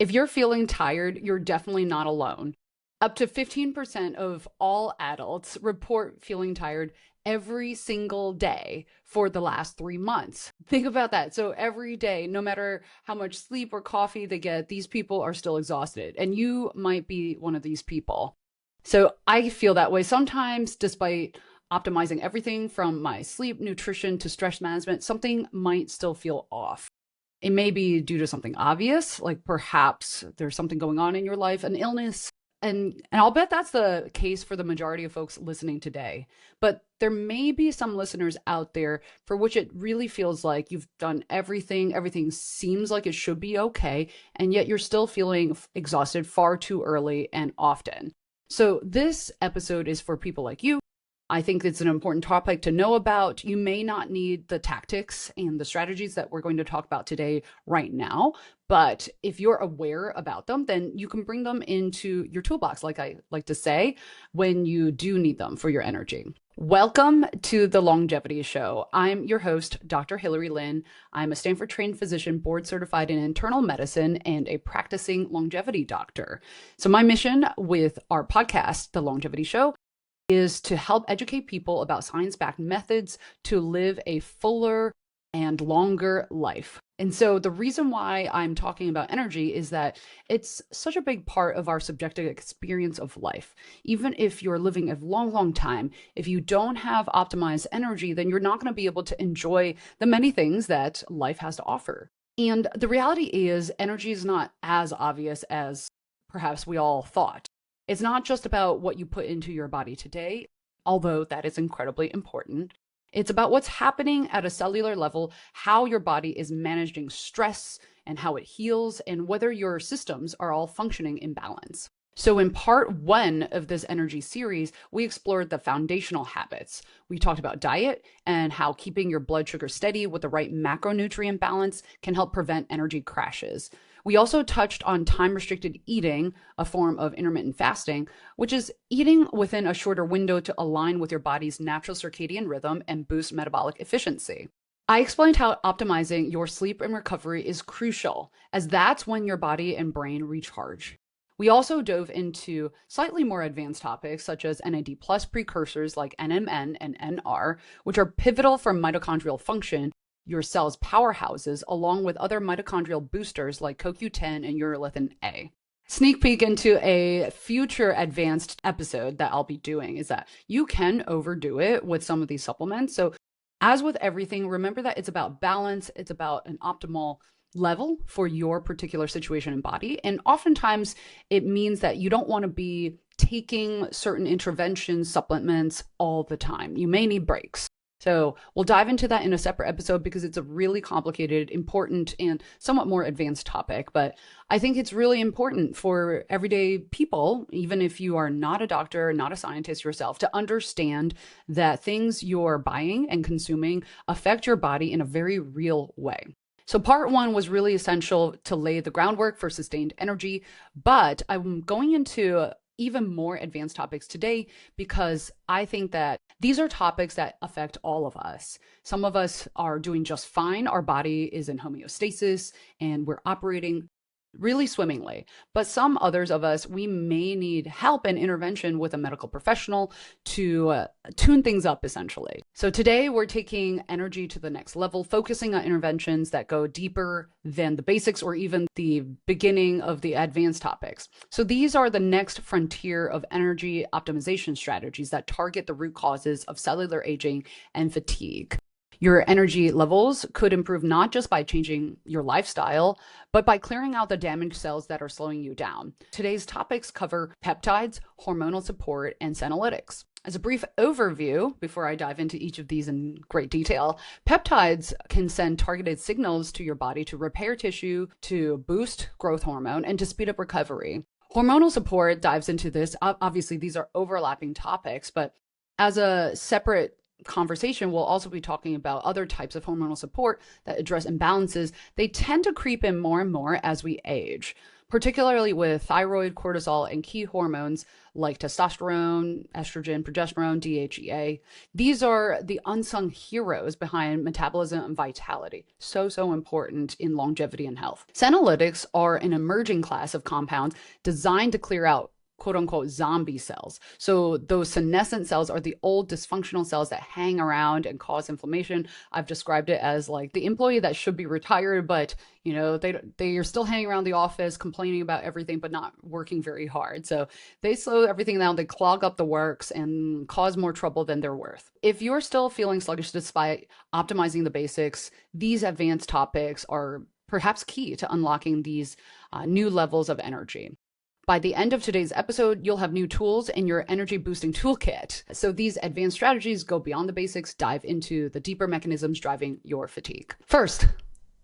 If you're feeling tired, you're definitely not alone. Up to 15% of all adults report feeling tired every single day for the last 3 months. Think about that. So every day, no matter how much sleep or coffee they get, these people are still exhausted. And you might be one of these people. So I feel that way sometimes, despite optimizing everything from my sleep, nutrition to stress management, something might still feel off. It may be due to something obvious, like perhaps there's something going on in your life, an illness. And I'll bet that's the case for the majority of folks listening today. But there may be some listeners out there for which it really feels like you've done everything, everything seems like it should be okay, and yet you're still feeling exhausted far too early and often. So this episode is for people like you. I think it's an important topic to know about. You may not need the tactics and the strategies that we're going to talk about today right now, but if you're aware about them, then you can bring them into your toolbox, like I like to say, when you do need them for your energy. Welcome to the Longevity Show. I'm your host, Dr. Hillary Lynn. I'm a Stanford-trained physician, board certified in internal medicine, and a practicing longevity doctor. So my mission with our podcast, The Longevity Show, is to help educate people about science-backed methods to live a fuller and longer life. And so the reason why I'm talking about energy is that it's such a big part of our subjective experience of life. Even if you're living a long, long time, if you don't have optimized energy, then you're not going to be able to enjoy the many things that life has to offer. And the reality is energy is not as obvious as perhaps we all thought. It's not just about what you put into your body today, although that is incredibly important. It's about what's happening at a cellular level, how your body is managing stress and how it heals, and whether your systems are all functioning in balance. So in part one of this energy series, we explored the foundational habits. We talked about diet and how keeping your blood sugar steady with the right macronutrient balance can help prevent energy crashes. We also touched on time-restricted eating, a form of intermittent fasting, which is eating within a shorter window to align with your body's natural circadian rhythm and boost metabolic efficiency. I explained how optimizing your sleep and recovery is crucial, as that's when your body and brain recharge. We also dove into slightly more advanced topics such as NAD+ precursors like NMN and NR, which are pivotal for mitochondrial function, your cell's powerhouses, along with other mitochondrial boosters like CoQ10 and urolithin A. Sneak peek into a future advanced episode that I'll be doing is that you can overdo it with some of these supplements. So as with everything, remember that it's about balance. It's about an optimal level for your particular situation and body. And oftentimes it means that you don't want to be taking certain interventions, supplements all the time. You may need breaks. So we'll dive into that in a separate episode because it's a really complicated, important, and somewhat more advanced topic. But I think it's really important for everyday people, even if you are not a doctor, not a scientist yourself, to understand that things you're buying and consuming affect your body in a very real way. So part one was really essential to lay the groundwork for sustained energy, but I'm going into even more advanced topics today because I think that these are topics that affect all of us. Some of us are doing just fine. Our body is in homeostasis and we're operating really swimmingly. But some others of us, we may need help and intervention with a medical professional to tune things up, essentially. So today we're taking energy to the next level, focusing on interventions that go deeper than the basics or even the beginning of the advanced topics. So these are the next frontier of energy optimization strategies that target the root causes of cellular aging and fatigue. Your energy levels could improve not just by changing your lifestyle, but by clearing out the damaged cells that are slowing you down. Today's topics cover peptides, hormonal support, and senolytics. As a brief overview, before I dive into each of these in great detail, peptides can send targeted signals to your body to repair tissue, to boost growth hormone, and to speed up recovery. Hormonal support dives into this. Obviously, these are overlapping topics, but as a separate conversation, we'll also be talking about other types of hormonal support that address imbalances. They tend to creep in more and more as we age. particularly with thyroid, cortisol, and key hormones like testosterone, estrogen, progesterone, DHEA. These are the unsung heroes behind metabolism and vitality. So important in longevity and health. Senolytics are an emerging class of compounds designed to clear out quote unquote zombie cells. So those senescent cells are the old dysfunctional cells that hang around and cause inflammation. I've described it as like the employee that should be retired, but they are still hanging around the office complaining about everything, but not working very hard. So they slow everything down, they clog up the works and cause more trouble than they're worth. If you're still feeling sluggish despite optimizing the basics, these advanced topics are perhaps key to unlocking these new levels of energy. By the end of today's episode, you'll have new tools in your energy boosting toolkit. So these advanced strategies go beyond the basics, dive into the deeper mechanisms driving your fatigue. First,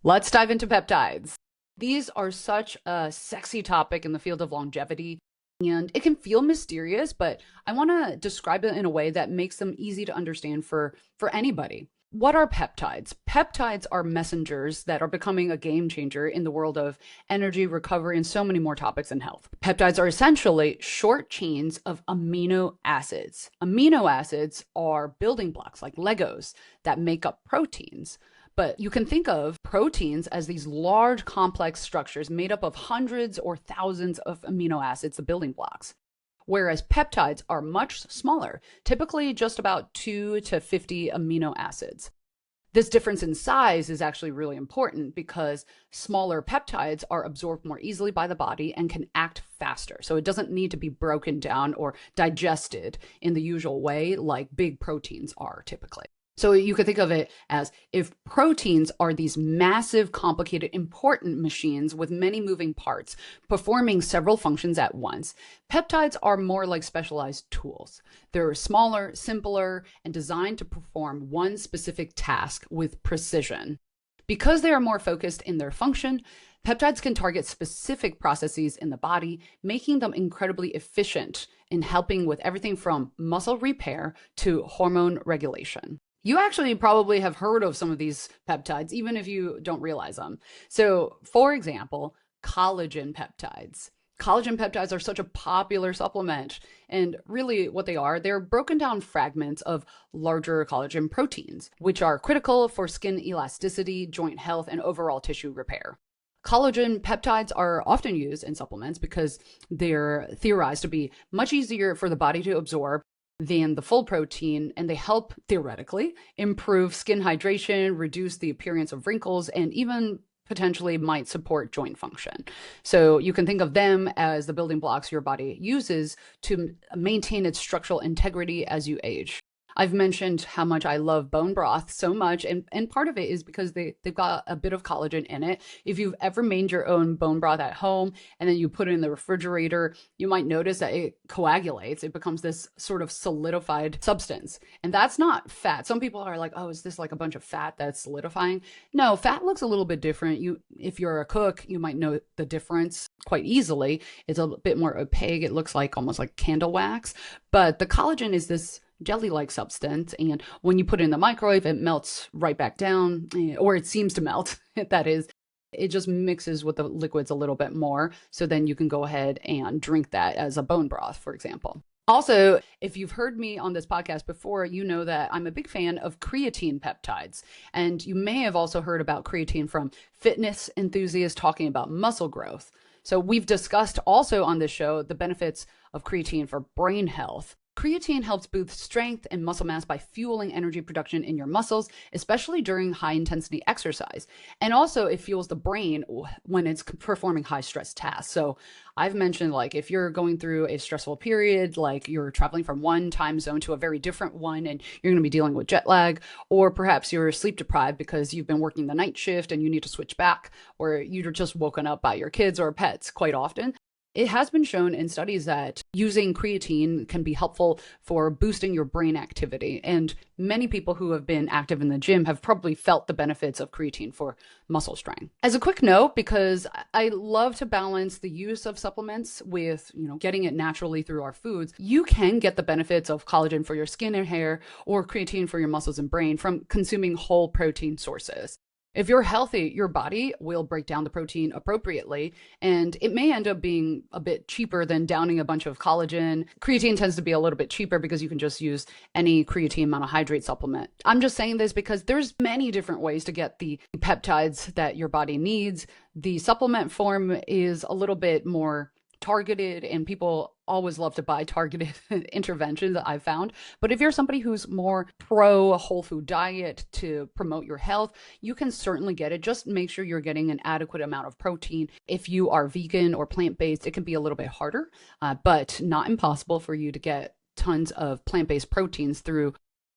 let's dive into peptides. These are such a sexy topic in the field of longevity, and it can feel mysterious, but I want to describe it in a way that makes them easy to understand for anybody. What are peptides? Peptides are messengers that are becoming a game changer in the world of energy, recovery, and so many more topics in health. Peptides are essentially short chains of amino acids. Amino acids are building blocks like Legos that make up proteins. But you can think of proteins as these large complex structures made up of hundreds or thousands of amino acids, the building blocks. Whereas peptides are much smaller, typically just about 2 to 50 amino acids. This difference in size is actually really important because smaller peptides are absorbed more easily by the body and can act faster. So it doesn't need to be broken down or digested in the usual way like big proteins are typically. So you could think of it as if proteins are these massive, complicated, important machines with many moving parts, performing several functions at once. Peptides are more like specialized tools. They're smaller, simpler, and designed to perform one specific task with precision. Because they are more focused in their function, peptides can target specific processes in the body, making them incredibly efficient in helping with everything from muscle repair to hormone regulation. You actually probably have heard of some of these peptides, even if you don't realize them. So, for example, collagen peptides. Collagen peptides are such a popular supplement. And really what they are, they're broken down fragments of larger collagen proteins, which are critical for skin elasticity, joint health, and overall tissue repair. Collagen peptides are often used in supplements because they're theorized to be much easier for the body to absorb than the full protein, and they help, theoretically, improve skin hydration, reduce the appearance of wrinkles, and even potentially might support joint function. So you can think of them as the building blocks your body uses to maintain its structural integrity as you age. I've mentioned how much I love bone broth so much, and part of it is because they've got a bit of collagen in it. If you've ever made your own bone broth at home and then you put it in the refrigerator, you might notice that it coagulates. It becomes this sort of solidified substance. And that's not fat. Some people are like, oh, is this like a bunch of fat that's solidifying? No, fat looks a little bit different. If you're a cook, you might know the difference quite easily. It's a bit more opaque. It looks like almost like candle wax. But the collagen is this jelly-like substance, and when you put it in the microwave, it melts right back down, or it seems to melt, that is. It just mixes with the liquids a little bit more, so then you can go ahead and drink that as a bone broth, for example. Also, if you've heard me on this podcast before, you know that I'm a big fan of creatine peptides. And you may have also heard about creatine from fitness enthusiasts talking about muscle growth. So we've discussed also on this show the benefits of creatine for brain health. Creatine helps boost strength and muscle mass by fueling energy production in your muscles, especially during high-intensity exercise. And also, it fuels the brain when it's performing high-stress tasks. So I've mentioned, like, if you're going through a stressful period, like you're traveling from one time zone to a very different one, and you're going to be dealing with jet lag, or perhaps you're sleep deprived because you've been working the night shift and you need to switch back, or you're just woken up by your kids or pets quite often. It has been shown in studies that using creatine can be helpful for boosting your brain activity. And many people who have been active in the gym have probably felt the benefits of creatine for muscle strength. As a quick note, because I love to balance the use of supplements with, getting it naturally through our foods, you can get the benefits of collagen for your skin and hair or creatine for your muscles and brain from consuming whole protein sources. If you're healthy, your body will break down the protein appropriately, and it may end up being a bit cheaper than downing a bunch of collagen. Creatine tends to be a little bit cheaper because you can just use any creatine monohydrate supplement. I'm just saying this because there's many different ways to get the peptides that your body needs. The supplement form is a little bit more targeted, and people always love to buy targeted interventions that I've found. But if you're somebody who's more pro whole food diet to promote your health, you can certainly get it. Just make sure you're getting an adequate amount of protein. If you are vegan or plant-based, it can be a little bit harder, but not impossible for you to get tons of plant-based proteins through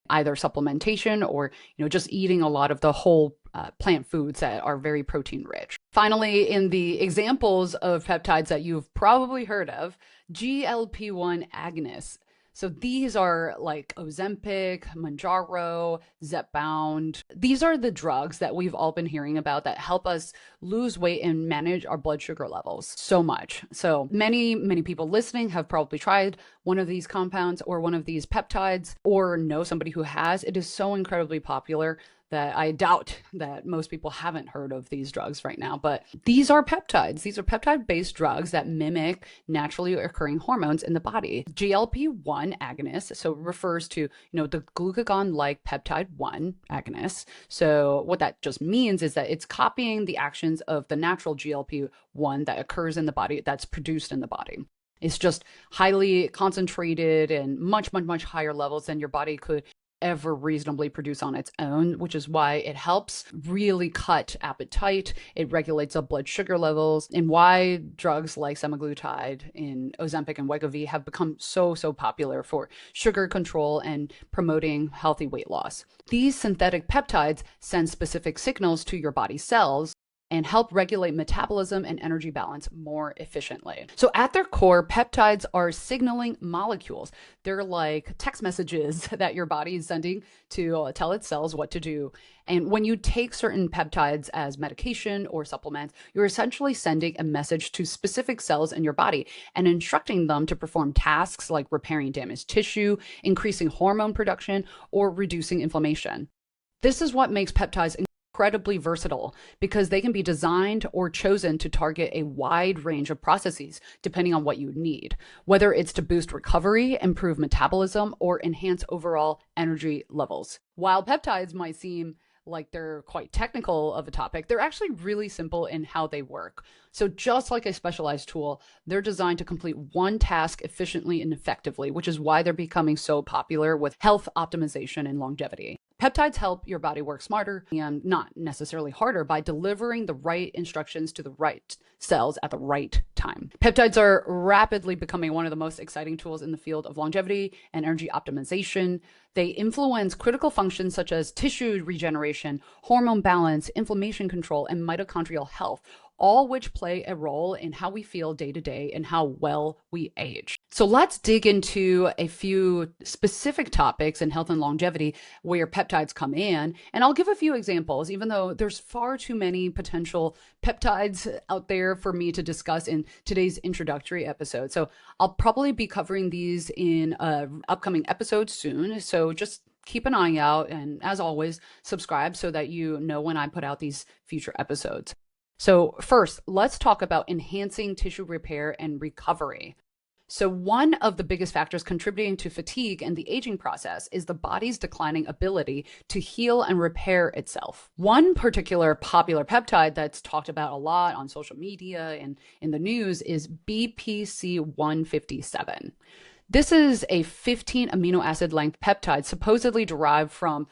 either supplementation or just eating a lot of the whole plant foods that are very protein rich. Finally, in the examples of peptides that you've probably heard of, GLP-1 agonists. So these are like Ozempic, Mounjaro, Zepbound. These are the drugs that we've all been hearing about that help us lose weight and manage our blood sugar levels so much. So many people listening have probably tried one of these compounds or one of these peptides, or know somebody who has. It is so incredibly popular that I doubt that most people haven't heard of these drugs right now. But these are peptides. These are peptide-based drugs that mimic naturally occurring hormones in the body. GLP-1 agonist, so it refers to, the glucagon-like peptide-1 agonist. So what that just means is that it's copying the actions of the natural GLP-1 that occurs in the body, that's produced in the body. It's just highly concentrated and much higher levels than your body could ever reasonably produce on its own, which is why it helps really cut appetite. It regulates up blood sugar levels, and why drugs like semaglutide and Ozempic and Wegovy have become so popular for sugar control and promoting healthy weight loss. These synthetic peptides send specific signals to your body cells and help regulate metabolism and energy balance more efficiently. So at their core, peptides are signaling molecules. They're like text messages that your body is sending to tell its cells what to do. And when you take certain peptides as medication or supplements, you're essentially sending a message to specific cells in your body and instructing them to perform tasks like repairing damaged tissue, increasing hormone production, or reducing inflammation. This is what makes peptides incredibly versatile, because they can be designed or chosen to target a wide range of processes depending on what you need, whether it's to boost recovery, improve metabolism, or enhance overall energy levels. While peptides might seem like they're quite technical of a topic, they're actually really simple in how they work. So just like a specialized tool, they're designed to complete one task efficiently and effectively, which is why they're becoming so popular with health optimization and longevity. Peptides help your body work smarter and not necessarily harder by delivering the right instructions to the right cells at the right time. Peptides are rapidly becoming one of the most exciting tools in the field of longevity and energy optimization. They influence critical functions such as tissue regeneration, hormone balance, inflammation control, and mitochondrial health, all which play a role in how we feel day to day and how well we age. So let's dig into a few specific topics in health and longevity where peptides come in. And I'll give a few examples, even though there's far too many potential peptides out there for me to discuss in today's introductory episode. So I'll probably be covering these in upcoming episodes soon. So just keep an eye out. And as always, subscribe so that you know when I put out these future episodes. So first, let's talk about enhancing tissue repair and recovery. So one of the biggest factors contributing to fatigue and the aging process is the body's declining ability to heal and repair itself. One particular popular peptide that's talked about a lot on social media and in the news is BPC 157. This is a 15 amino acid length peptide supposedly derived from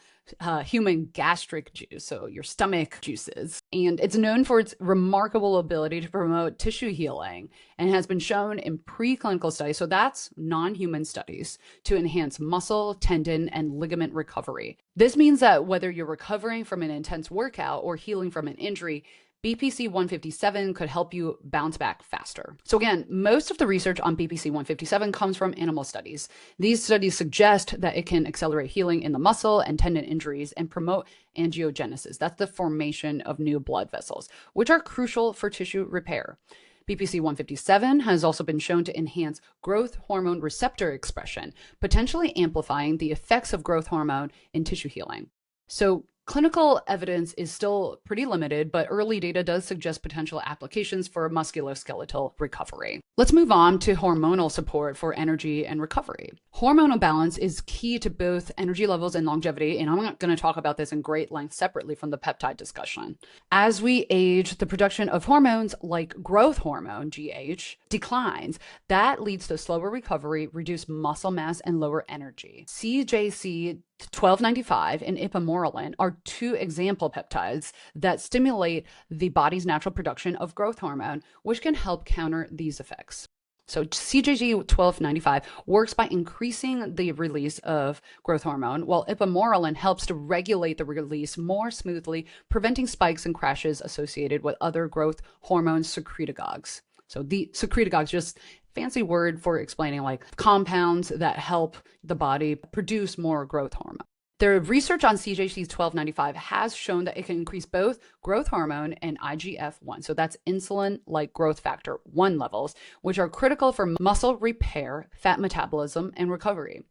human gastric juice, so your stomach juices. And it's known for its remarkable ability to promote tissue healing and has been shown in preclinical studies, so that's non-human studies, to enhance muscle, tendon, and ligament recovery. This means that whether you're recovering from an intense workout or healing from an injury, BPC 157 could help you bounce back faster. So again, most of the research on BPC 157 comes from animal studies. These studies suggest that it can accelerate healing in the muscle and tendon injuries and promote angiogenesis. That's the formation of new blood vessels, which are crucial for tissue repair. BPC 157 has also been shown to enhance growth hormone receptor expression, potentially amplifying the effects of growth hormone in tissue healing. So Clinical evidence is still pretty limited, but early data does suggest potential applications for musculoskeletal recovery. Let's move on to hormonal support for energy and recovery. Hormonal balance is key to both energy levels and longevity, and I'm going to talk about this in great length separately from the peptide discussion. As we age, the production of hormones like growth hormone, GH, declines. That leads to slower recovery, reduced muscle mass, and lower energy. CJC 1295 and ipamorelin are two example peptides that stimulate the body's natural production of growth hormone, which can help counter these effects. So CJG 1295 works by increasing the release of growth hormone, while ipamorelin helps to regulate the release more smoothly, preventing spikes and crashes associated with other growth hormone secretagogues. So the secretagogues, just fancy word for explaining like compounds that help the body produce more growth hormone. The research on CJC 1295 has shown that it can increase both growth hormone and IGF-1. So that's insulin-like growth factor 1 levels, which are critical for muscle repair, fat metabolism, and recovery.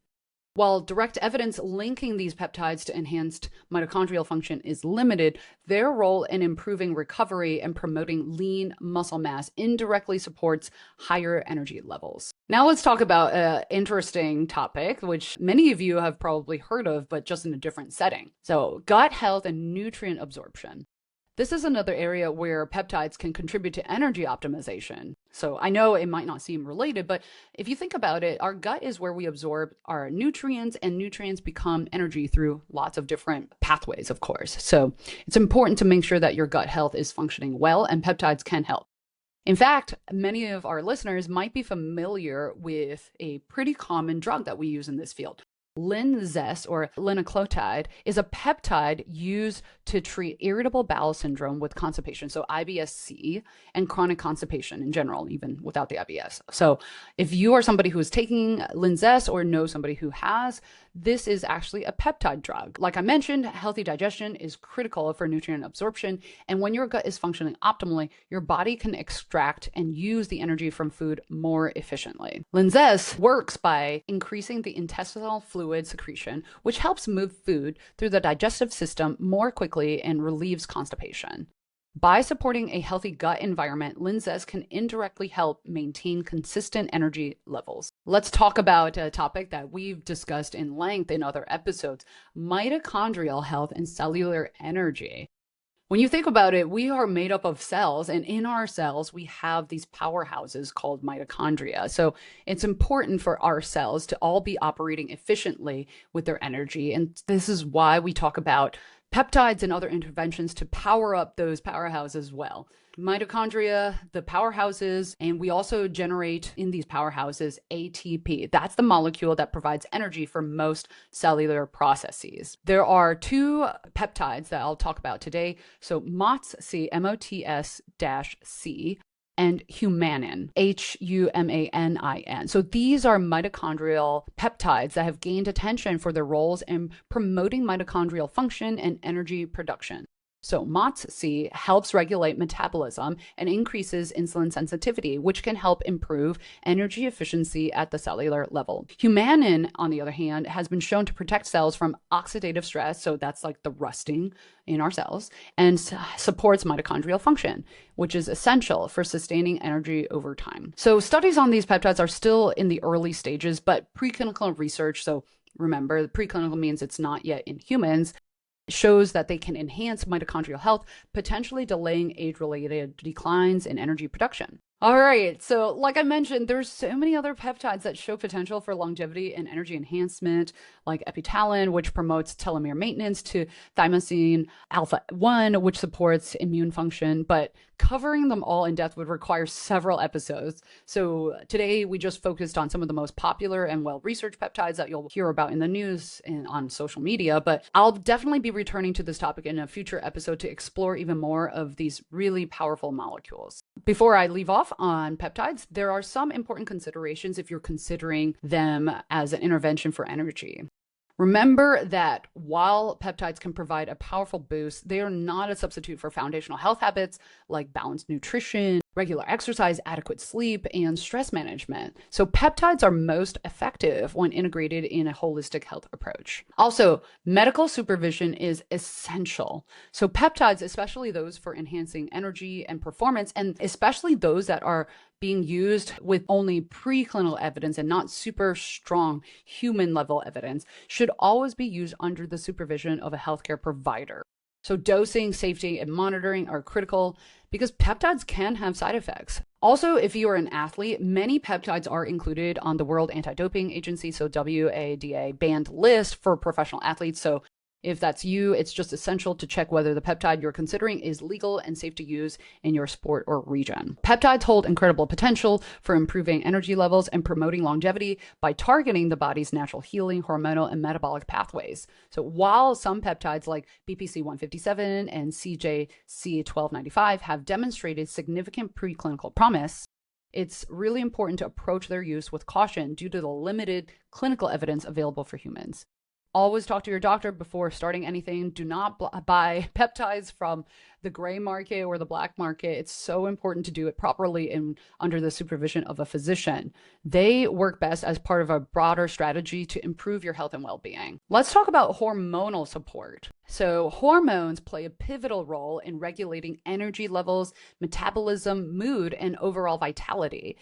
While direct evidence linking these peptides to enhanced mitochondrial function is limited, their role in improving recovery and promoting lean muscle mass indirectly supports higher energy levels. Now let's talk about an interesting topic, which many of you have probably heard of, but just in a different setting. So gut health and nutrient absorption. This is another area where peptides can contribute to energy optimization. So I know it might not seem related, but if you think about it, our gut is where we absorb our nutrients, and nutrients become energy through lots of different pathways, of course. So it's important to make sure that your gut health is functioning well, and peptides can help. In fact, many of our listeners might be familiar with a pretty common drug that we use in this field. Linzess, or linaclotide, is a peptide used to treat irritable bowel syndrome with constipation, so IBS-C, and chronic constipation in general, even without the IBS. So if you are somebody who is taking Linzess or know somebody who has, this is actually a peptide drug. Like I mentioned, healthy digestion is critical for nutrient absorption, and when your gut is functioning optimally, your body can extract and use the energy from food more efficiently. Linzess works by increasing the intestinal fluid secretion, which helps move food through the digestive system more quickly and relieves constipation. By supporting a healthy gut environment, Linzess can indirectly help maintain consistent energy levels. Let's talk about a topic that we've discussed in length in other episodes: mitochondrial health and cellular energy. When you think about it, we are made up of cells, and in our cells, we have these powerhouses called mitochondria. So it's important for our cells to all be operating efficiently with their energy. And this is why we talk about peptides and other interventions to power up those powerhouses as well. Mitochondria, the powerhouses, and we also generate in these powerhouses ATP. That's the molecule that provides energy for most cellular processes. There are two peptides that I'll talk about today. So MOTS-C, MOTS-C, and humanin, HUMANIN. So these are mitochondrial peptides that have gained attention for their roles in promoting mitochondrial function and energy production. So MOTS-C helps regulate metabolism and increases insulin sensitivity, which can help improve energy efficiency at the cellular level. Humanin, on the other hand, has been shown to protect cells from oxidative stress, so that's like the rusting in our cells, and supports mitochondrial function, which is essential for sustaining energy over time. So studies on these peptides are still in the early stages, but preclinical research, so remember, the preclinical means it's not yet in humans, shows that they can enhance mitochondrial health, potentially delaying age-related declines in energy production. All right, so like I mentioned, there's so many other peptides that show potential for longevity and energy enhancement, like epitalin, which promotes telomere maintenance, to thymosin alpha-1, which supports immune function, but covering them all in depth would require several episodes. So today we just focused on some of the most popular and well-researched peptides that you'll hear about in the news and on social media, but I'll definitely be returning to this topic in a future episode to explore even more of these really powerful molecules. Before I leave off on peptides, there are some important considerations if you're considering them as an intervention for energy. Remember that while peptides can provide a powerful boost, they are not a substitute for foundational health habits like balanced nutrition, regular exercise, adequate sleep, and stress management. So peptides are most effective when integrated in a holistic health approach. Also, medical supervision is essential. So peptides, especially those for enhancing energy and performance, and especially those that are being used with only preclinical evidence and not super strong human level evidence, should always be used under the supervision of a healthcare provider. So dosing, safety, and monitoring are critical because peptides can have side effects. Also, if you are an athlete, many peptides are included on the World Anti-Doping Agency, so WADA banned list for professional athletes. So if that's you, it's just essential to check whether the peptide you're considering is legal and safe to use in your sport or region. Peptides hold incredible potential for improving energy levels and promoting longevity by targeting the body's natural healing, hormonal, and metabolic pathways. So while some peptides like BPC 157 and CJC 1295 have demonstrated significant preclinical promise, it's really important to approach their use with caution due to the limited clinical evidence available for humans. Always talk to your doctor before starting anything. Do not buy peptides from the gray market or the black market. It's so important to do it properly and under the supervision of a physician. They work best as part of a broader strategy to improve your health and well-being. Let's talk about hormonal support. So hormones play a pivotal role in regulating energy levels, metabolism, mood, and overall vitality.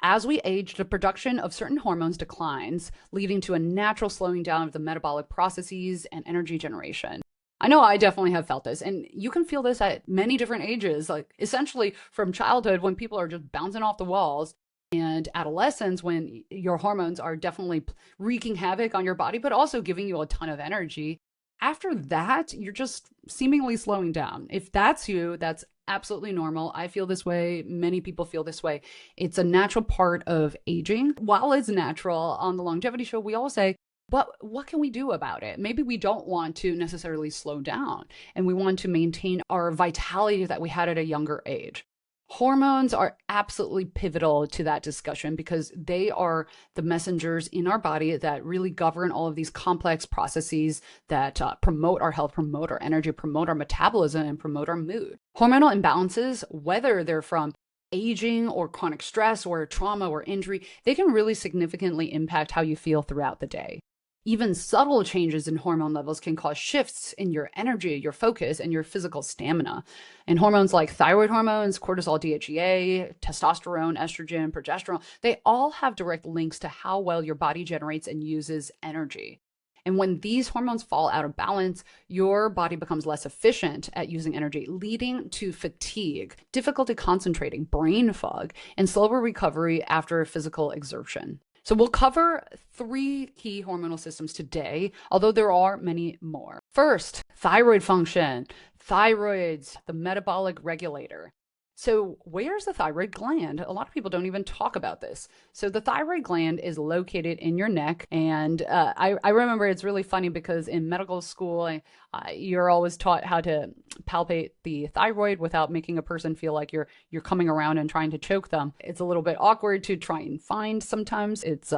As we age, the production of certain hormones declines, leading to a natural slowing down of the metabolic processes and energy generation. I know I definitely have felt this, and you can feel this at many different ages, like essentially from childhood when people are just bouncing off the walls, and adolescence when your hormones are definitely wreaking havoc on your body, but also giving you a ton of energy. After that, you're just seemingly slowing down. If that's you, that's absolutely normal. I feel this way. Many people feel this way. It's a natural part of aging. While it's natural, on the longevity show, we all say, but what can we do about it? Maybe we don't want to necessarily slow down and we want to maintain our vitality that we had at a younger age. Hormones are absolutely pivotal to that discussion because they are the messengers in our body that really govern all of these complex processes that promote our health, promote our energy, promote our metabolism, and promote our mood. Hormonal imbalances, whether they're from aging or chronic stress or trauma or injury, they can really significantly impact how you feel throughout the day. Even subtle changes in hormone levels can cause shifts in your energy, your focus, and your physical stamina. And hormones like thyroid hormones, cortisol, DHEA, testosterone, estrogen, progesterone, they all have direct links to how well your body generates and uses energy. And when these hormones fall out of balance, your body becomes less efficient at using energy, leading to fatigue, difficulty concentrating, brain fog, and slower recovery after physical exertion. So we'll cover 3 key hormonal systems today, although there are many more. First, thyroid function. Thyroid's the metabolic regulator. So where's the thyroid gland? A lot of people don't even talk about this. So the thyroid gland is located in your neck. And I remember it's really funny because in medical school, you're always taught how to palpate the thyroid without making a person feel like you're coming around and trying to choke them. It's a little bit awkward to try and find sometimes. It's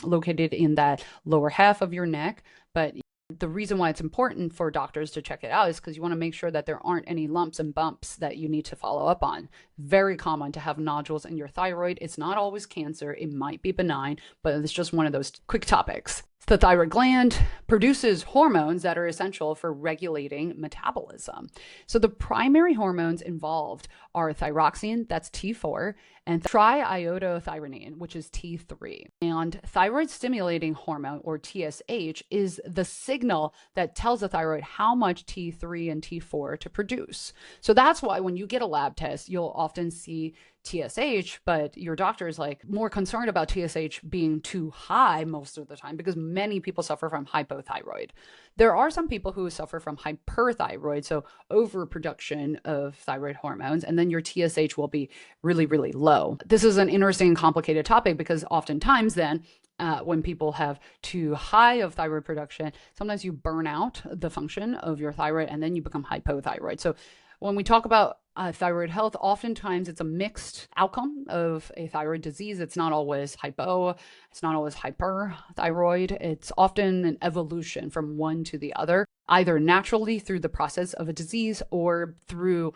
located in that lower half of your neck, but the reason why it's important for doctors to check it out is because you want to make sure that there aren't any lumps and bumps that you need to follow up on. Very common to have nodules in your thyroid. It's not always cancer. It might be benign, but it's just one of those quick topics. The thyroid gland produces hormones that are essential for regulating metabolism. So the primary hormones involved are thyroxine, that's T4, and triiodothyronine, which is T3. And thyroid stimulating hormone, or TSH, is the signal that tells the thyroid how much T3 and T4 to produce. So that's why when you get a lab test, you'll often see TSH, but your doctor is like more concerned about TSH being too high most of the time because many people suffer from hypothyroid. There are some people who suffer from hyperthyroid, so overproduction of thyroid hormones, and then your TSH will be really, really low. This is an interesting and complicated topic because oftentimes then when people have too high of thyroid production, sometimes you burn out the function of your thyroid and then you become hypothyroid. So when we talk about thyroid health, oftentimes it's a mixed outcome of a thyroid disease. It's not always hypo, it's not always hyperthyroid. It's often an evolution from one to the other, either naturally through the process of a disease or through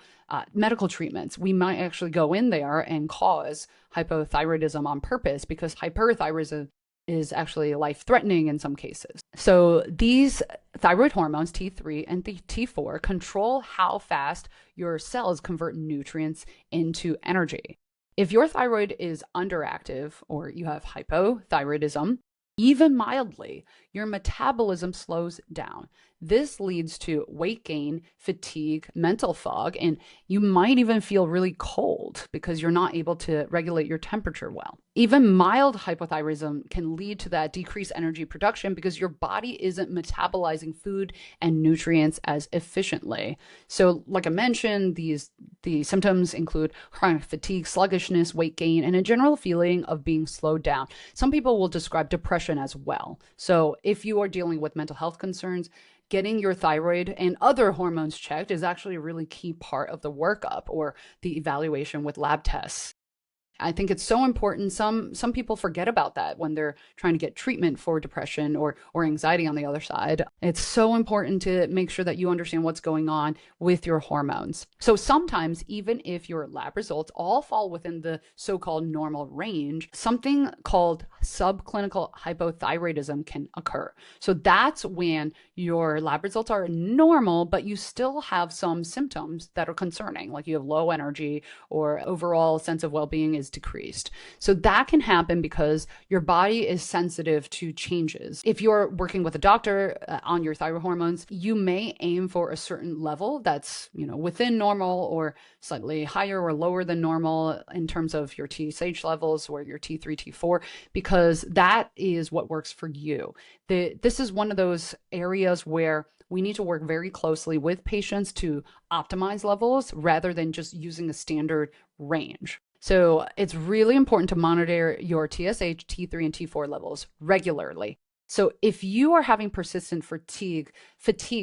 medical treatments. We might actually go in there and cause hypothyroidism on purpose because hyperthyroidism is actually life-threatening in some cases. So these thyroid hormones, T3 and T4, control how fast your cells convert nutrients into energy. If your thyroid is underactive or you have hypothyroidism, even mildly, your metabolism slows down. This leads to weight gain, fatigue, mental fog, and you might even feel really cold because you're not able to regulate your temperature well. Even mild hypothyroidism can lead to that decreased energy production because your body isn't metabolizing food and nutrients as efficiently. So, like I mentioned, the symptoms include chronic fatigue, sluggishness, weight gain, and a general feeling of being slowed down. Some people will describe depression as well. So, if you are dealing with mental health concerns, getting your thyroid and other hormones checked is actually a really key part of the workup or the evaluation with lab tests. I think it's so important. Some people forget about that when they're trying to get treatment for depression or anxiety on the other side. It's so important to make sure that you understand what's going on with your hormones. So sometimes, even if your lab results all fall within the so-called normal range, something called subclinical hypothyroidism can occur. So that's when your lab results are normal, but you still have some symptoms that are concerning, like you have low energy or overall sense of well-being is decreased. So that can happen because your body is sensitive to changes. If you're working with a doctor on your thyroid hormones, you may aim for a certain level that's, within normal or slightly higher or lower than normal in terms of your TSH levels or your T3, T4, because that is what works for you. This is one of those areas where we need to work very closely with patients to optimize levels rather than just using a standard range. So it's really important to monitor your TSH, T3, and T4 levels regularly. So if you are having persistent fatigue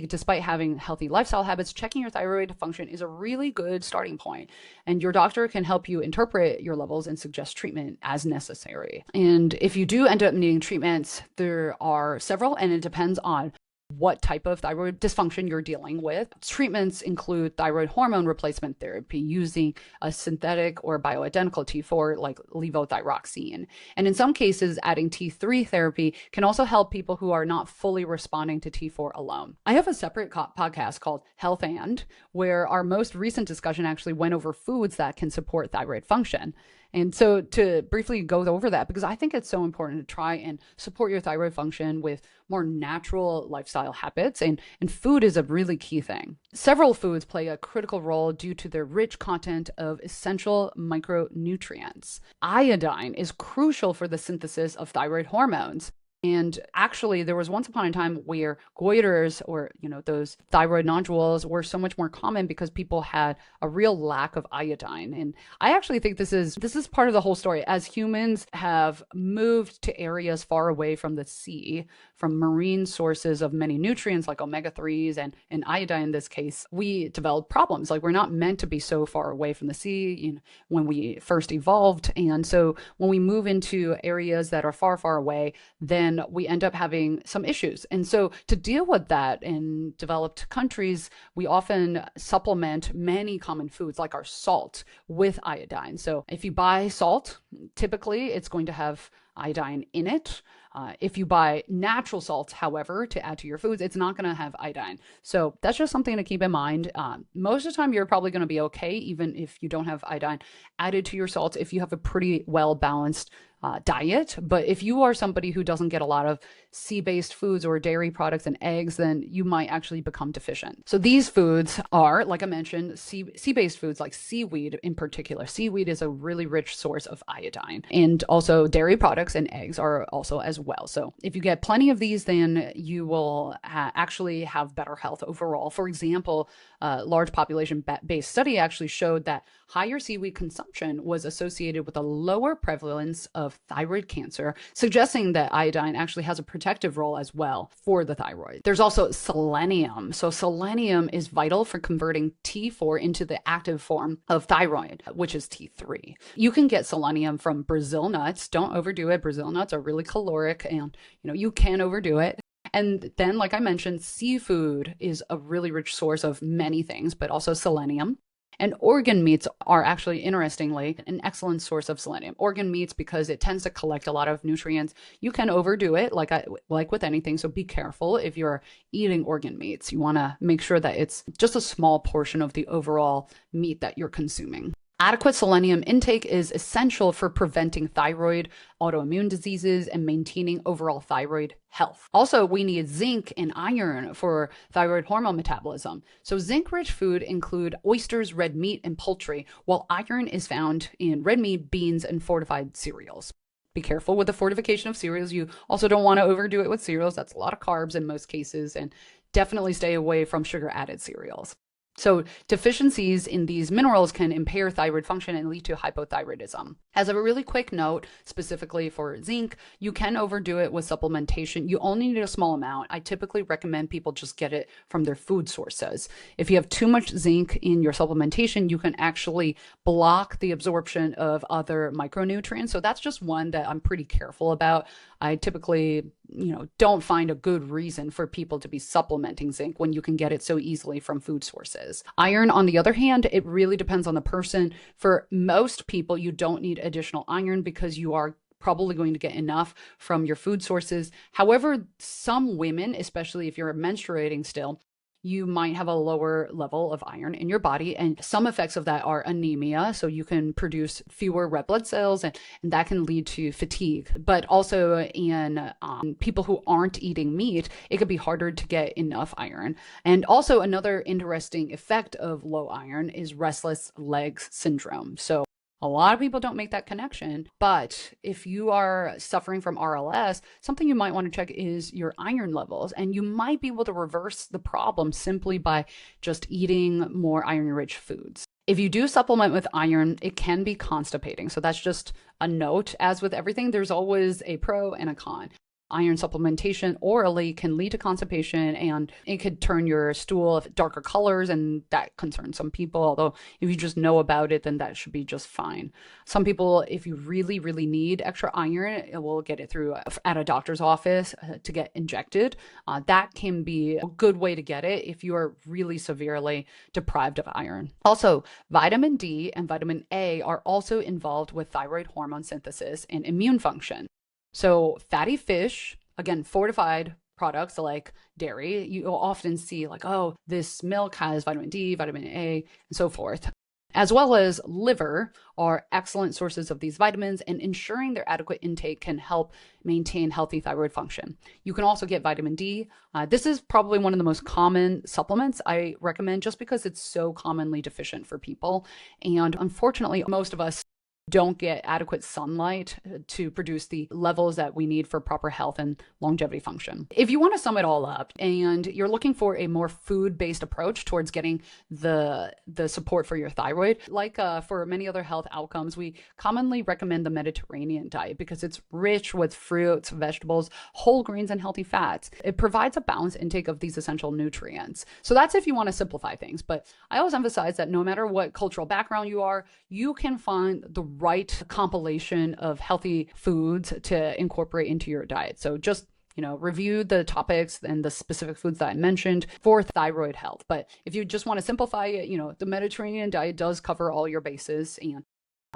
despite having healthy lifestyle habits, checking your thyroid function is a really good starting point. And your doctor can help you interpret your levels and suggest treatment as necessary. And if you do end up needing treatments, there are several, and it depends on what type of thyroid dysfunction you're dealing with. Treatments include thyroid hormone replacement therapy using a synthetic or bioidentical T4 like levothyroxine. And in some cases, adding T3 therapy can also help people who are not fully responding to T4 alone. I have a separate podcast called Health and, where our most recent discussion actually went over foods that can support thyroid function. And so to briefly go over that, because I think it's so important to try and support your thyroid function with more natural lifestyle habits, and food is a really key thing. Several foods play a critical role due to their rich content of essential micronutrients. Iodine is crucial for the synthesis of thyroid hormones. And actually, there was once upon a time where goiters or, those thyroid nodules were so much more common because people had a real lack of iodine. And I actually think this is part of the whole story. As humans have moved to areas far away from the sea, from marine sources of many nutrients like omega-3s and iodine in this case, we developed problems. Like we're not meant to be so far away from the sea, when we first evolved. And so when we move into areas that are far, far away, then we end up having some issues. And so to deal with that in developed countries, we often supplement many common foods like our salt with iodine. So if you buy salt, typically it's going to have iodine in it. If you buy natural salts, however, to add to your foods, it's not going to have iodine. So that's just something to keep in mind. Most of the time, you're probably going to be okay, even if you don't have iodine added to your salts, if you have a pretty well-balanced diet. But if you are somebody who doesn't get a lot of sea-based foods or dairy products and eggs, then you might actually become deficient. So these foods are, like I mentioned, sea-based foods like seaweed in particular. Seaweed is a really rich source of iodine. And also dairy products and eggs are also as well. So if you get plenty of these, then you will actually have better health overall. For example, a large population-based study actually showed that higher seaweed consumption was associated with a lower prevalence of of thyroid cancer, suggesting that iodine actually has a protective role as well for the thyroid. There's also selenium. So selenium is vital for converting T4 into the active form of thyroid, which is T3. You can get selenium from Brazil nuts. Don't overdo it. Brazil nuts are really caloric, and you can overdo it. And then, like I mentioned, seafood is a really rich source of many things, but also selenium. And organ meats are actually, interestingly, an excellent source of selenium. Organ meats, because it tends to collect a lot of nutrients. You can overdo it, like with anything. So be careful if you're eating organ meats. You want to make sure that it's just a small portion of the overall meat that you're consuming. Adequate selenium intake is essential for preventing thyroid autoimmune diseases and maintaining overall thyroid health. Also, we need zinc and iron for thyroid hormone metabolism. So zinc-rich food include oysters, red meat, and poultry, while iron is found in red meat, beans, and fortified cereals. Be careful with the fortification of cereals. You also don't want to overdo it with cereals. That's a lot of carbs in most cases, and definitely stay away from sugar-added cereals. So deficiencies in these minerals can impair thyroid function and lead to hypothyroidism. As a really quick note, specifically for zinc, you can overdo it with supplementation. You only need a small amount. I typically recommend people just get it from their food sources. If you have too much zinc in your supplementation, you can actually block the absorption of other micronutrients. So that's just one that I'm pretty careful about. I typically, don't find a good reason for people to be supplementing zinc when you can get it so easily from food sources. Iron, on the other hand, it really depends on the person. For most people, you don't need additional iron because you are probably going to get enough from your food sources. However, some women, especially if you're menstruating still, you might have a lower level of iron in your body. And some effects of that are anemia. So you can produce fewer red blood cells, and that can lead to fatigue. But also in people who aren't eating meat, it could be harder to get enough iron. And also another interesting effect of low iron is restless legs syndrome. So a lot of people don't make that connection, but if you are suffering from RLS, something you might want to check is your iron levels, and you might be able to reverse the problem simply by just eating more iron-rich foods. If you do supplement with iron, it can be constipating. So that's just a note. As with everything, there's always a pro and a con. Iron supplementation orally can lead to constipation, and it could turn your stool darker colors, and that concerns some people. Although if you just know about it, then that should be just fine. Some people, if you really, really need extra iron, it will get it through at a doctor's office to get injected. That can be a good way to get it if you are really severely deprived of iron. Also, vitamin D and vitamin A are also involved with thyroid hormone synthesis and immune function. So fatty fish, again, fortified products like dairy, you'll often see like, oh, this milk has vitamin D, vitamin A, and so forth, as well as liver are excellent sources of these vitamins, and ensuring their adequate intake can help maintain healthy thyroid function. You can also get vitamin D. This is probably one of the most common supplements I recommend just because it's so commonly deficient for people. And unfortunately, most of us don't get adequate sunlight to produce the levels that we need for proper health and longevity function. If you want to sum it all up and you're looking for a more food-based approach towards getting the support for your thyroid, like for many other health outcomes, we commonly recommend the Mediterranean diet because it's rich with fruits, vegetables, whole grains, and healthy fats. It provides a balanced intake of these essential nutrients. So that's if you want to simplify things. But I always emphasize that no matter what cultural background you are, you can find the right compilation of healthy foods to incorporate into your diet. So just review the topics and the specific foods that I mentioned for thyroid health. But if you just want to simplify it, the Mediterranean diet does cover all your bases, and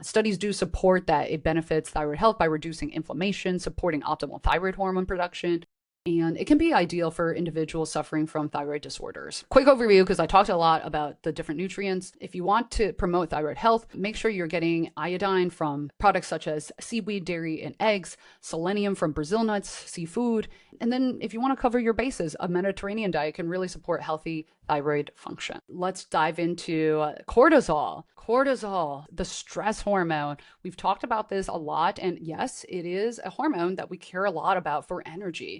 studies do support that it benefits thyroid health by reducing inflammation, supporting optimal thyroid hormone production, and it can be ideal for individuals suffering from thyroid disorders. Quick overview, because I talked a lot about the different nutrients. If you want to promote thyroid health, make sure you're getting iodine from products such as seaweed, dairy, and eggs, selenium from Brazil nuts, seafood. And then if you want to cover your bases, a Mediterranean diet can really support healthy thyroid function. Let's dive into cortisol. Cortisol, the stress hormone. We've talked about this a lot, and yes, it is a hormone that we care a lot about for energy.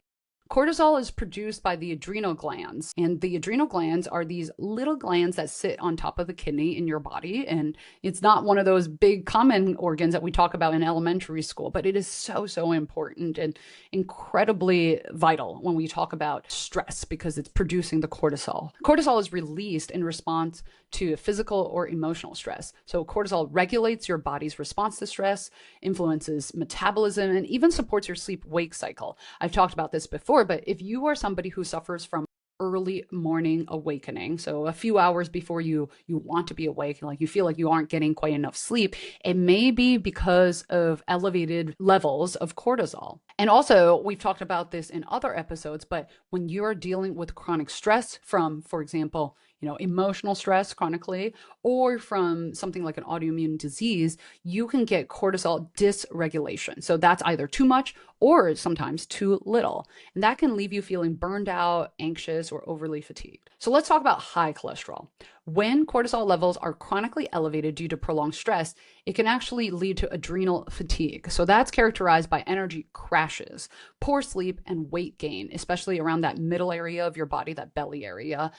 Cortisol is produced by the adrenal glands, and the adrenal glands are these little glands that sit on top of the kidney in your body. And it's not one of those big common organs that we talk about in elementary school, but it is so, so important and incredibly vital when we talk about stress because it's producing the cortisol. Cortisol is released in response to physical or emotional stress. So cortisol regulates your body's response to stress, influences metabolism, and even supports your sleep-wake cycle. I've talked about this before, but if you are somebody who suffers from early morning awakening, so a few hours before you want to be awake, like you feel like you aren't getting quite enough sleep, it may be because of elevated levels of cortisol. And also, we've talked about this in other episodes, but when you're dealing with chronic stress from, for example, emotional stress chronically, or from something like an autoimmune disease, you can get cortisol dysregulation. So that's either too much or sometimes too little. And that can leave you feeling burned out, anxious, or overly fatigued. So let's talk about high cholesterol. When cortisol levels are chronically elevated due to prolonged stress, it can actually lead to adrenal fatigue. So that's characterized by energy crashes, poor sleep, and weight gain, especially around that middle area of your body, that belly area,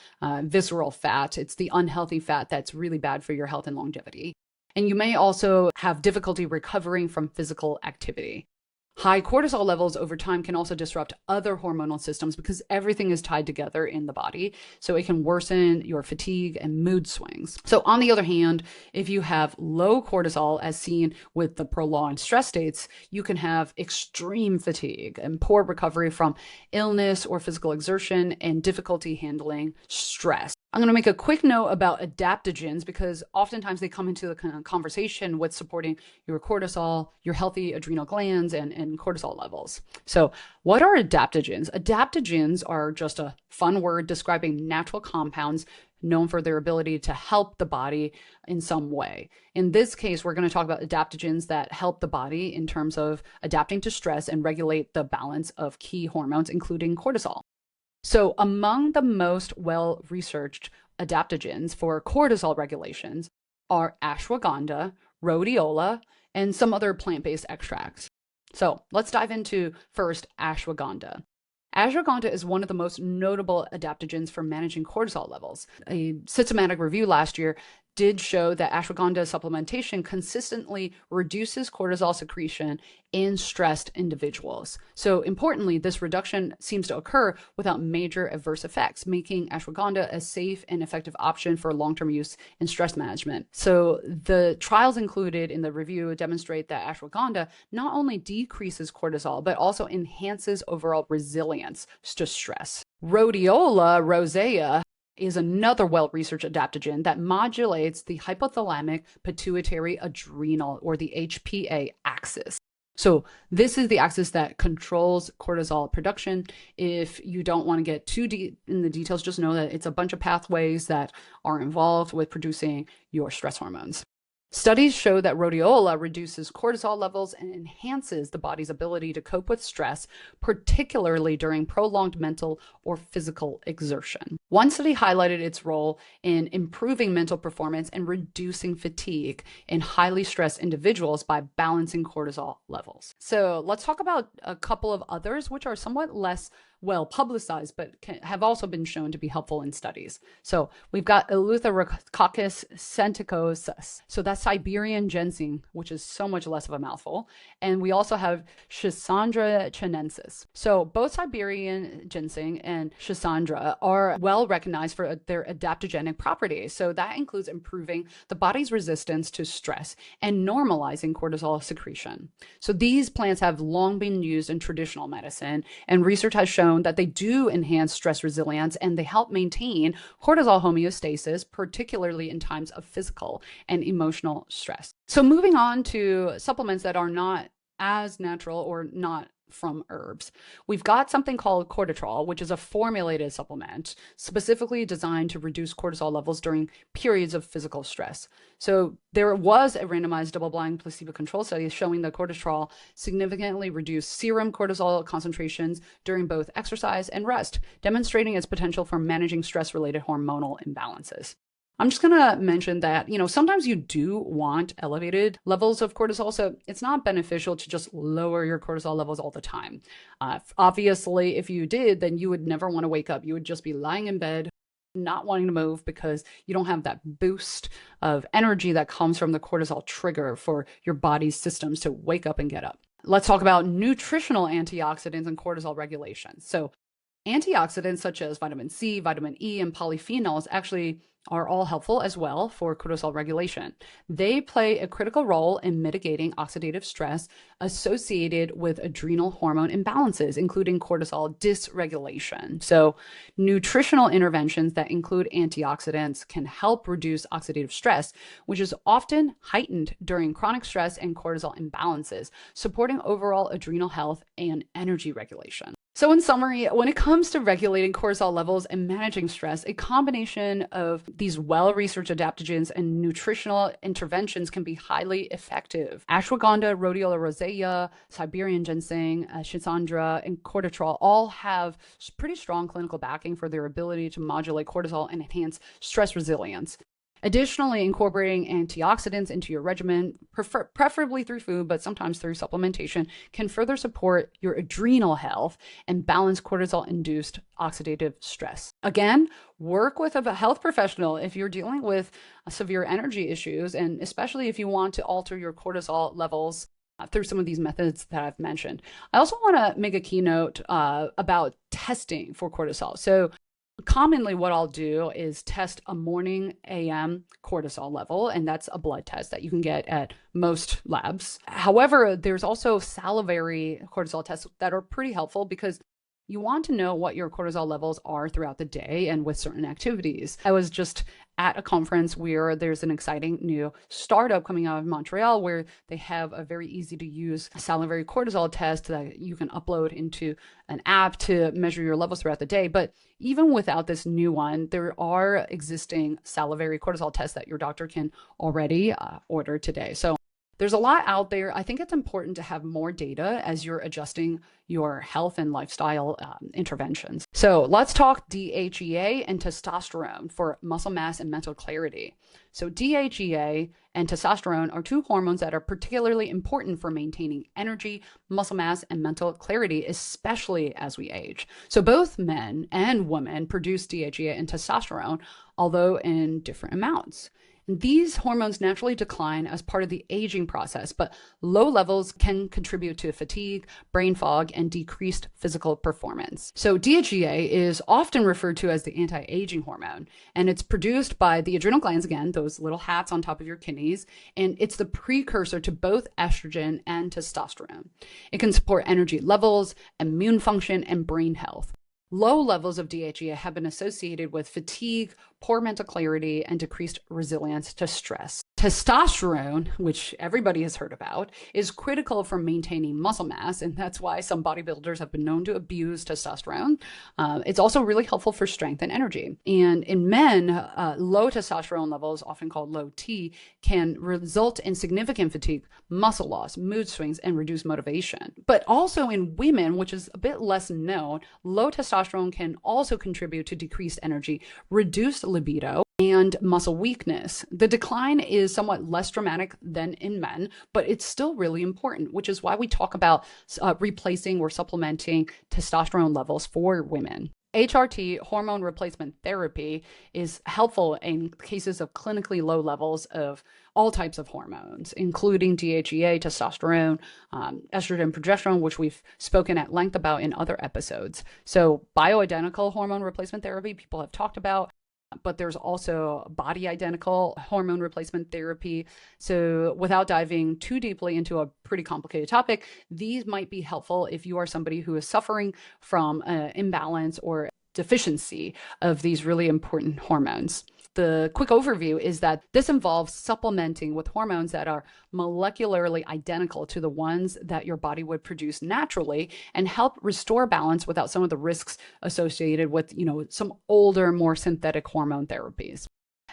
visceral fat. It's the unhealthy fat that's really bad for your health and longevity. And you may also have difficulty recovering from physical activity. High cortisol levels over time can also disrupt other hormonal systems because everything is tied together in the body. So it can worsen your fatigue and mood swings. So on the other hand, if you have low cortisol, as seen with the prolonged stress states, you can have extreme fatigue and poor recovery from illness or physical exertion and difficulty handling stress. I'm going to make a quick note about adaptogens because oftentimes they come into the conversation with supporting your cortisol, your healthy adrenal glands, and cortisol levels. So what are adaptogens? Adaptogens are just a fun word describing natural compounds known for their ability to help the body in some way. In this case, we're going to talk about adaptogens that help the body in terms of adapting to stress and regulate the balance of key hormones, including cortisol. So among the most well-researched adaptogens for cortisol regulations are ashwagandha, rhodiola, and some other plant-based extracts. So let's dive into first ashwagandha. Ashwagandha is one of the most notable adaptogens for managing cortisol levels. A systematic review last year did show that ashwagandha supplementation consistently reduces cortisol secretion in stressed individuals. So importantly, this reduction seems to occur without major adverse effects, making ashwagandha a safe and effective option for long-term use in stress management. So the trials included in the review demonstrate that ashwagandha not only decreases cortisol, but also enhances overall resilience to stress. Rhodiola rosea is another well-researched adaptogen that modulates the hypothalamic pituitary adrenal, or the HPA axis. So this is the axis that controls cortisol production. If you don't want to get too deep in the details, just know that it's a bunch of pathways that are involved with producing your stress hormones. Studies show that rhodiola reduces cortisol levels and enhances the body's ability to cope with stress, particularly during prolonged mental or physical exertion. One study highlighted its role in improving mental performance and reducing fatigue in highly stressed individuals by balancing cortisol levels. So let's talk about a couple of others, which are somewhat less well publicized, but have also been shown to be helpful in studies. So we've got Eleutherococcus senticosus. So that's Siberian ginseng, which is so much less of a mouthful. And we also have Schisandra chinensis. So both Siberian ginseng and Schisandra are well recognized for their adaptogenic properties. So that includes improving the body's resistance to stress and normalizing cortisol secretion. So these plants have long been used in traditional medicine, and research has shown that they do enhance stress resilience and they help maintain cortisol homeostasis, particularly in times of physical and emotional stress. So moving on to supplements that are not as natural or not from herbs. We've got something called Cortisol, which is a formulated supplement specifically designed to reduce cortisol levels during periods of physical stress. So there was a randomized double-blind placebo-controlled study showing that Cortisol significantly reduced serum cortisol concentrations during both exercise and rest, demonstrating its potential for managing stress-related hormonal imbalances. I'm just going to mention that, sometimes you do want elevated levels of cortisol. So it's not beneficial to just lower your cortisol levels all the time. Obviously, if you did, then you would never want to wake up. You would just be lying in bed, not wanting to move because you don't have that boost of energy that comes from the cortisol trigger for your body's systems to wake up and get up. Let's talk about nutritional antioxidants and cortisol regulation. So antioxidants such as vitamin C, vitamin E, and polyphenols actually are all helpful as well for cortisol regulation. They play a critical role in mitigating oxidative stress associated with adrenal hormone imbalances, including cortisol dysregulation. So, nutritional interventions that include antioxidants can help reduce oxidative stress, which is often heightened during chronic stress and cortisol imbalances, supporting overall adrenal health and energy regulation. So in summary, when it comes to regulating cortisol levels and managing stress, a combination of these well-researched adaptogens and nutritional interventions can be highly effective. Ashwagandha, rhodiola rosea, Siberian ginseng, schisandra, and cortisol all have pretty strong clinical backing for their ability to modulate cortisol and enhance stress resilience. Additionally, incorporating antioxidants into your regimen, preferably through food, but sometimes through supplementation, can further support your adrenal health and balance cortisol-induced oxidative stress. Again, work with a health professional if you're dealing with severe energy issues, and especially if you want to alter your cortisol levels through some of these methods that I've mentioned. I also want to make a keynote about testing for cortisol. So commonly what I'll do is test a morning AM cortisol level, and that's a blood test that you can get at most labs. However, there's also salivary cortisol tests that are pretty helpful because you want to know what your cortisol levels are throughout the day and with certain activities. I was just at a conference where there's an exciting new startup coming out of Montreal where they have a very easy to use salivary cortisol test that you can upload into an app to measure your levels throughout the day. But even without this new one, there are existing salivary cortisol tests that your doctor can already order today. So there's a lot out there. I think it's important to have more data as you're adjusting your health and lifestyle interventions. So let's talk DHEA and testosterone for muscle mass and mental clarity. So DHEA and testosterone are two hormones that are particularly important for maintaining energy, muscle mass, and mental clarity, especially as we age. So both men and women produce DHEA and testosterone, although in different amounts. These hormones naturally decline as part of the aging process, but low levels can contribute to fatigue, brain fog, and decreased physical performance. So DHEA is often referred to as the anti-aging hormone, and it's produced by the adrenal glands, again, those little hats on top of your kidneys, and it's the precursor to both estrogen and testosterone. It can support energy levels, immune function, and brain health. Low levels of DHEA have been associated with fatigue, poor mental clarity, and decreased resilience to stress. Testosterone, which everybody has heard about, is critical for maintaining muscle mass, and that's why some bodybuilders have been known to abuse testosterone. It's also really helpful for strength and energy. And in men, low testosterone levels, often called low T, can result in significant fatigue, muscle loss, mood swings, and reduced motivation. But also in women, which is a bit less known, low testosterone can also contribute to decreased energy, reduced libido, and muscle weakness. The decline is somewhat less dramatic than in men, but it's still really important, which is why we talk about replacing or supplementing testosterone levels for women. HRT, hormone replacement therapy, is helpful in cases of clinically low levels of all types of hormones, including DHEA, testosterone, estrogen, progesterone, which we've spoken at length about in other episodes. So bioidentical hormone replacement therapy, people have talked about, but there's also body identical hormone replacement therapy. So without diving too deeply into a pretty complicated topic, these might be helpful if you are somebody who is suffering from an imbalance or deficiency of these really important hormones. The quick overview is that this involves supplementing with hormones that are molecularly identical to the ones that your body would produce naturally and help restore balance without some of the risks associated with, some older, more synthetic hormone therapies.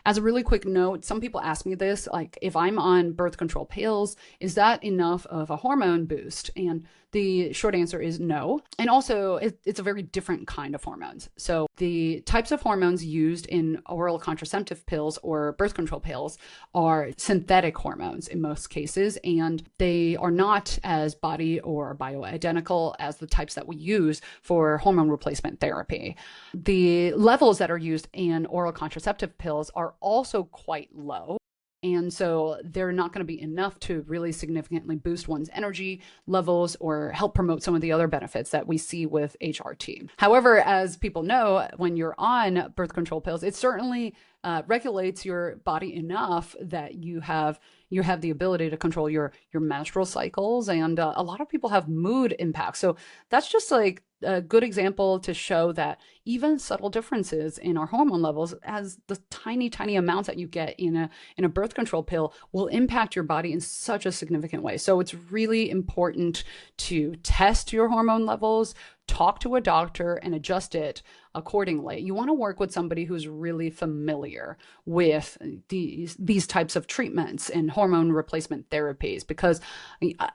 As a really quick note, some people ask me this, like if I'm on birth control pills, is that enough of a hormone boost? And the short answer is no. And also, it's a very different kind of hormones. So the types of hormones used in oral contraceptive pills or birth control pills are synthetic hormones in most cases, and they are not as body or bioidentical as the types that we use for hormone replacement therapy. The levels that are used in oral contraceptive pills are also quite low. And so they're not going to be enough to really significantly boost one's energy levels or help promote some of the other benefits that we see with HRT. However, as people know, when you're on birth control pills, it certainly regulates your body enough that you have the ability to control your menstrual cycles, and a lot of people have mood impacts. So that's just like a good example to show that even subtle differences in our hormone levels, as the tiny amounts that you get in a birth control pill, will impact your body in such a significant way. So it's really important to test your hormone levels, talk to a doctor, and adjust it accordingly. You want to work with somebody who's really familiar with these types of treatments and hormone replacement therapies, because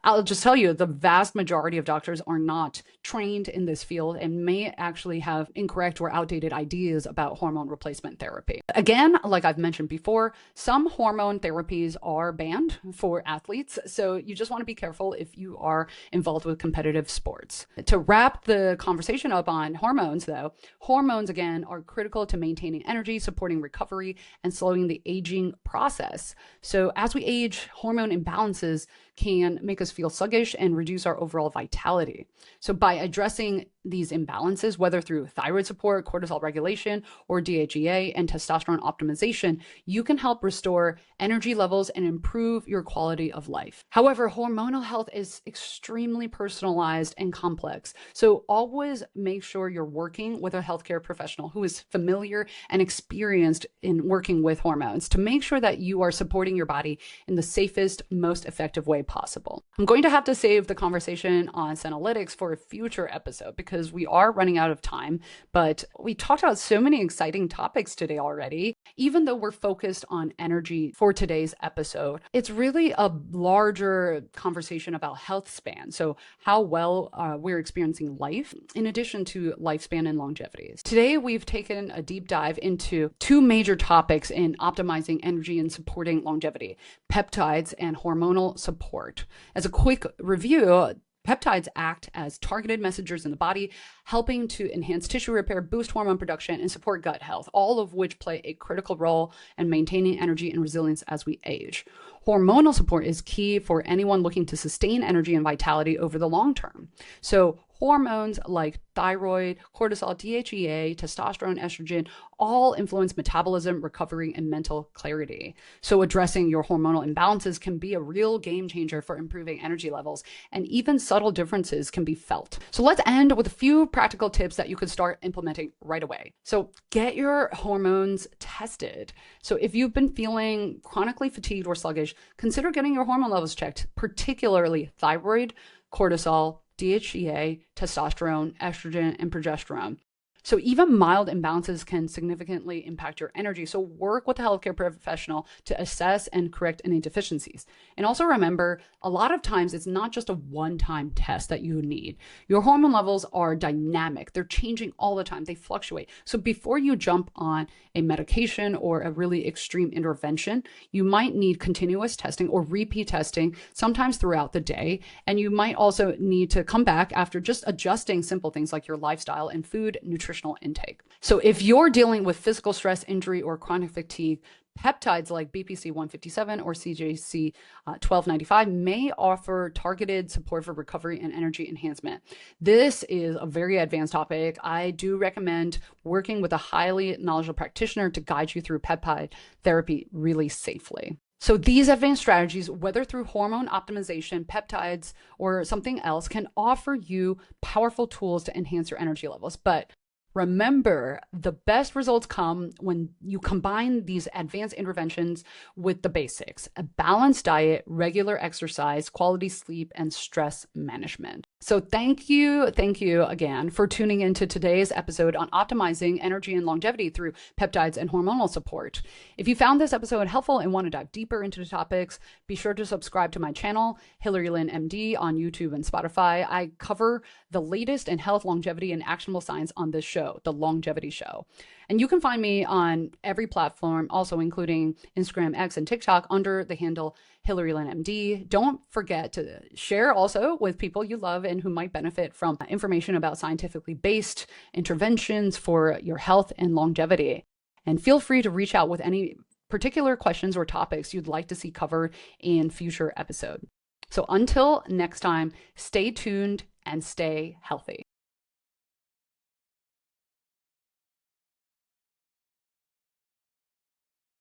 I'll just tell you, the vast majority of doctors are not trained in this field and may actually have incorrect or outdated ideas about hormone replacement therapy. Again, like I've mentioned before, some hormone therapies are banned for athletes, so you just want to be careful if you are involved with competitive sports. To wrap the conversation up on hormones, though, hormones, again, are critical to maintaining energy, supporting recovery, and slowing the aging process. So as we age, hormone imbalances can make us feel sluggish and reduce our overall vitality. So by addressing these imbalances, whether through thyroid support, cortisol regulation, or DHEA and testosterone optimization, you can help restore energy levels and improve your quality of life. However, hormonal health is extremely personalized and complex. So always make sure you're working with a healthcare professional who is familiar and experienced in working with hormones to make sure that you are supporting your body in the safest, most effective way possible. I'm going to have to save the conversation on senolytics for a future episode because we are running out of time, but we talked about so many exciting topics today already. Even though we're focused on energy for today's episode, it's really a larger conversation about health span. So how well we're experiencing life in addition to lifespan and longevity. Today, we've taken a deep dive into two major topics in optimizing energy and supporting longevity: peptides and hormonal support. As a quick review, peptides act as targeted messengers in the body, helping to enhance tissue repair, boost hormone production, and support gut health, all of which play a critical role in maintaining energy and resilience as we age. Hormonal support is key for anyone looking to sustain energy and vitality over the long term. So hormones like thyroid, cortisol, DHEA, testosterone, estrogen, all influence metabolism, recovery, and mental clarity. So addressing your hormonal imbalances can be a real game changer for improving energy levels, and even subtle differences can be felt. So let's end with a few practical tips that you could start implementing right away. So get your hormones tested. So if you've been feeling chronically fatigued or sluggish, consider getting your hormone levels checked, particularly thyroid, cortisol, DHEA, testosterone, estrogen, and progesterone. So even mild imbalances can significantly impact your energy. So work with a healthcare professional to assess and correct any deficiencies. And also remember, a lot of times it's not just a one-time test that you need. Your hormone levels are dynamic. They're changing all the time. They fluctuate. So before you jump on a medication or a really extreme intervention, you might need continuous testing or repeat testing, sometimes throughout the day. And you might also need to come back after just adjusting simple things like your lifestyle and food, nutritional intake. So if you're dealing with physical stress, injury, or chronic fatigue, peptides like BPC 157 or CJC 1295 may offer targeted support for recovery and energy enhancement. This is a very advanced topic. I do recommend working with a highly knowledgeable practitioner to guide you through peptide therapy really safely. So these advanced strategies, whether through hormone optimization, peptides, or something else, can offer you powerful tools to enhance your energy levels. But remember, the best results come when you combine these advanced interventions with the basics: a balanced diet, regular exercise, quality sleep, and stress management. So thank you again for tuning into today's episode on optimizing energy and longevity through peptides and hormonal support. If you found this episode helpful and want to dive deeper into the topics, be sure to subscribe to my channel, Hillary Lynn MD, on YouTube and Spotify. I cover the latest in health, longevity, and actionable science on this show, The Longevity Show. And you can find me on every platform, also including Instagram, X, and TikTok under the handle Hillary Lynn MD. Don't forget to share also with people you love and who might benefit from information about scientifically based interventions for your health and longevity. And feel free to reach out with any particular questions or topics you'd like to see covered in future episodes. So until next time, stay tuned and stay healthy.